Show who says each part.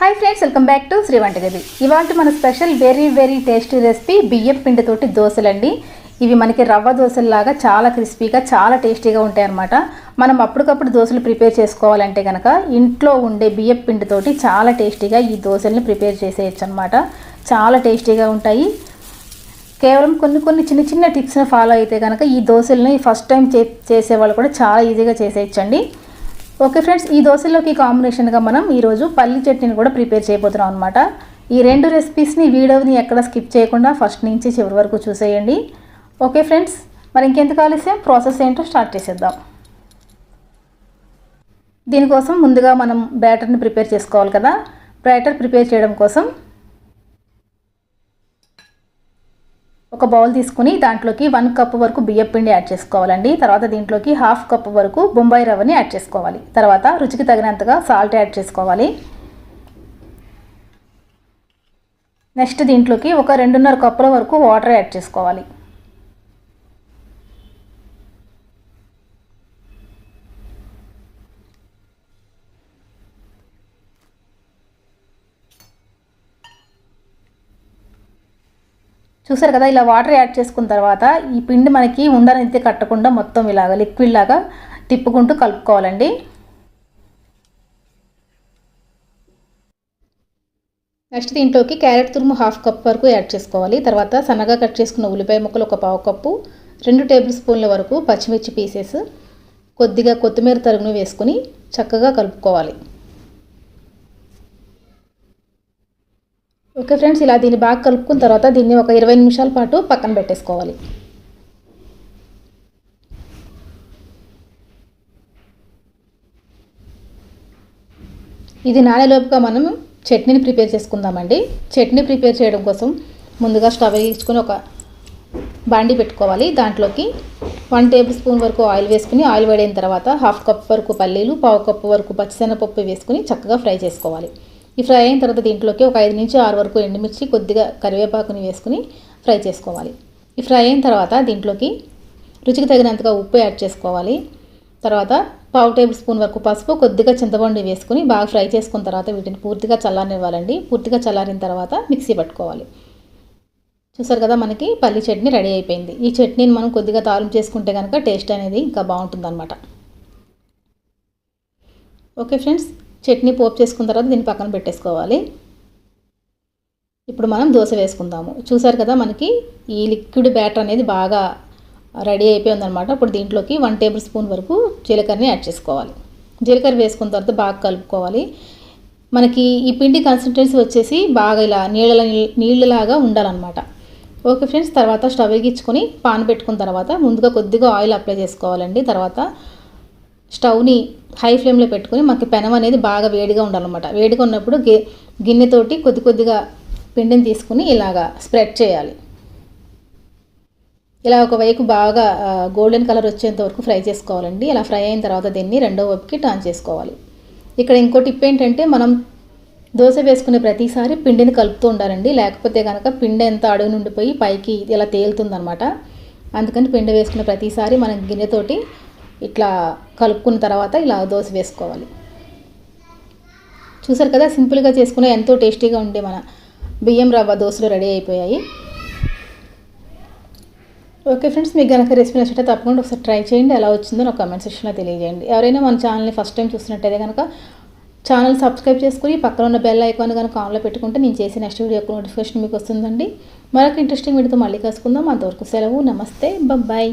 Speaker 1: Hi friends, welcome back to Sri వంటగది. ఇవాళ మన స్పెషల్ వెరీ టేస్టీ రెసిపీ బియ్యం పిండితోటి దోశలండి. ఇవి మనకి రవ్వ దోశల్లాగా చాలా క్రిస్పీగా చాలా టేస్టీగా ఉంటాయి అన్నమాట. మనం అప్పటికప్పుడు దోశలు ప్రిపేర్ చేసుకోవాలంటే కనుక ఇంట్లో ఉండే బియ్యం పిండితోటి చాలా టేస్టీగా ఈ దోశల్ని ప్రిపేర్ చేసేయచ్చు అనమాట. చాలా టేస్టీగా ఉంటాయి. కేవలం కొన్ని చిన్న టిప్స్ని ఫాలో అయితే కనుక ఈ దోశల్ని ఫస్ట్ టైం చేసేవాళ్ళు కూడా చాలా ఈజీగా చేసేయచ్చండి. ఓకే ఫ్రెండ్స్, ఈ దోశలోకి కాంబినేషన్గా మనం ఈరోజు పల్లి చట్నీని కూడా ప్రిపేర్ చేయబోతున్నాం అనమాట. ఈ రెండు రెసిపీస్ని వీడియోని ఎక్కడ స్కిప్ చేయకుండా ఫస్ట్ నుంచి చివరి వరకు చూసేయండి. ఓకే ఫ్రెండ్స్, మరి ఇంకెందుకు ఆలస్యం, ప్రాసెస్ ఏంటో స్టార్ట్ చేసేద్దాం. దీనికోసం ముందుగా మనం బ్యాటర్ని ప్రిపేర్ చేసుకోవాలి కదా. బ్యాటర్ ప్రిపేర్ చేయడం కోసం ఒక బౌల్ తీసుకుని దాంట్లోకి 1 కప్ వరకు బియ్యం పిండి యాడ్ చేసుకోవాలండి. తర్వాత దీంట్లోకి 1/2 కప్ వరకు బొంబాయి రవ్వని యాడ్ చేసుకోవాలి. తర్వాత రుచికి తగినంతగా సాల్ట్ యాడ్ చేసుకోవాలి. నెక్స్ట్ దీంట్లోకి ఒక 2.5 కప్పుల వరకు వాటర్ యాడ్ చేసుకోవాలి. చూసారు కదా, ఇలా వాటర్ యాడ్ చేసుకున్న తర్వాత ఈ పిండి మనకి ఉండనైతే కట్టకుండా మొత్తం ఇలాగ లిక్విడ్ లాగా తిప్పుకుంటూ కలుపుకోవాలండి. నెక్స్ట్ దీంట్లోకి క్యారెట్ తురుము 1/2 కప్ వరకు యాడ్ చేసుకోవాలి. తర్వాత సన్నగా కట్ చేసుకున్న ఉల్లిపాయ ముక్కలు ఒక 1/2 కప్పు, 2 టేబుల్ స్పూన్ల వరకు పచ్చిమిర్చి పీసెస్, కొద్దిగా కొత్తిమీర తరుగును వేసుకుని చక్కగా కలుపుకోవాలి. ఓకే ఫ్రెండ్స్, ఇలా దీన్ని బాగా కలుపుకున్న తర్వాత దీన్ని ఒక 20 నిమిషాల పాటు పక్కన పెట్టేసుకోవాలి. ఇది నానేలోపుగా మనం చట్నీని ప్రిపేర్ చేసుకుందామండి. చట్నీ ప్రిపేర్ చేయడం కోసం ముందుగా స్టవ్ వెలిగించుకొని ఒక బాండి పెట్టుకోవాలి. దాంట్లోకి 1 టేబుల్ స్పూన్ వరకు ఆయిల్ వేసుకుని ఆయిల్ వేడైన తర్వాత 1/2 కప్ వరకు పల్లీలు, 1/2 కప్ వరకు పచ్చిశనగపప్పు వేసుకుని చక్కగా ఫ్రై చేసుకోవాలి. ఈ ఫ్రై అయిన తర్వాత దీంట్లోకి ఒక 5 నుంచి 6 వరకు ఎండుమిర్చి, కొద్దిగా కరివేపాకుని వేసుకుని ఫ్రై చేసుకోవాలి. ఈ ఫ్రై అయిన తర్వాత దీంట్లోకి రుచికి తగినంతగా ఉప్పు యాడ్ చేసుకోవాలి. తర్వాత 1/2 టేబుల్ స్పూన్ వరకు పసుపు, కొద్దిగా చింతపండు వేసుకుని బాగా ఫ్రై చేసుకున్న తర్వాత వీటిని పూర్తిగా చల్లారనివ్వాలండి. పూర్తిగా చల్లారిన తర్వాత మిక్సీ పట్టుకోవాలి. చూసారు కదా, మనకి పల్లి చట్నీ రెడీ అయిపోయింది. ఈ చట్నీని మనం కొద్దిగా తాలింపు చేసుకుంటే కనుక టేస్ట్ అనేది ఇంకా బాగుంటుందన్నమాట. ఓకే ఫ్రెండ్స్, చట్నీ పోపు చేసుకున్న తర్వాత దీన్ని పక్కన పెట్టేసుకోవాలి. ఇప్పుడు మనం దోశ వేసుకుందాము. చూసారు కదా, మనకి ఈ లిక్విడ్ బ్యాటర్ అనేది బాగా రెడీ అయిపోయిందనమాట. ఇప్పుడు దీంట్లోకి 1 టేబుల్ స్పూన్ వరకు జీలకర్రని యాడ్ చేసుకోవాలి. జీలకర్ర వేసుకున్న తర్వాత బాగా కలుపుకోవాలి. మనకి ఈ పిండి కన్సిస్టెన్సీ వచ్చేసి బాగా ఇలా నీళ్ళలాగా ఉండాలన్నమాట. ఓకే ఫ్రెండ్స్, తర్వాత స్టవ్ వెలిగించుకొని పాన్ పెట్టుకున్న తర్వాత ముందుగా కొద్దిగా ఆయిల్ అప్లై చేసుకోవాలండి. తర్వాత స్టవ్ని హై ఫ్లేమ్లో పెట్టుకుని మనకి పెనం అనేది బాగా వేడిగా ఉండాలన్నమాట. వేడిగా ఉన్నప్పుడు గిన్నెతోటి కొద్దిగా పిండిని తీసుకుని ఇలాగా స్ప్రెడ్ చేయాలి. ఇలా ఒకవైపు బాగా గోల్డెన్ కలర్ వచ్చేంత వరకు ఫ్రై చేసుకోవాలండి. ఇలా ఫ్రై అయిన తర్వాత దీన్ని రెండో వైపుకి టర్న్ చేసుకోవాలి. ఇక్కడ ఇంకో టిప్ ఏంటంటే, మనం దోశ వేసుకునే ప్రతిసారి పిండిని కలుపుతూ ఉండాలండి. లేకపోతే కనుక పిండి ఎంత అడుగు నుండిపోయి పైకి ఇలా తేలుతుందనమాట. అందుకని పిండి వేసుకునే ప్రతిసారి మనం గిన్నెతోటి ఇట్లా కలుపుకున్న తర్వాత ఇలా దోశ వేసుకోవాలి. చూసారు కదా, సింపుల్గా చేసుకునే ఎంతో టేస్టీగా ఉండే మన బియ్యం రవ్వ దోశలు రెడీ అయిపోయాయి. ఓకే ఫ్రెండ్స్, మీకు కనుక రెసిపీ నచ్చితే తప్పకుండా ఒకసారి ట్రై చేయండి. ఎలా వచ్చిందో నాకు కామెంట్ సెక్షన్లో తెలియజేయండి. ఎవరైనా మన ఛానల్ని ఫస్ట్ టైం చూస్తున్నట్టయితే కనుక ఛానల్ సబ్స్క్రైబ్ చేసుకుని పక్కన ఉన్న బెల్ ఐకాన్ కనుక ఆన్లో పెట్టుకుంటే నేను చేసే నెక్స్ట్ వీడియో నోటిఫికేషన్ మీకు వస్తుందండి. మరొక ఇంట్రెస్టింగ్ వీడియోతో మళ్ళీ కలుసుకుందాం. అంతవరకు సెలవు, నమస్తే, బాయ్.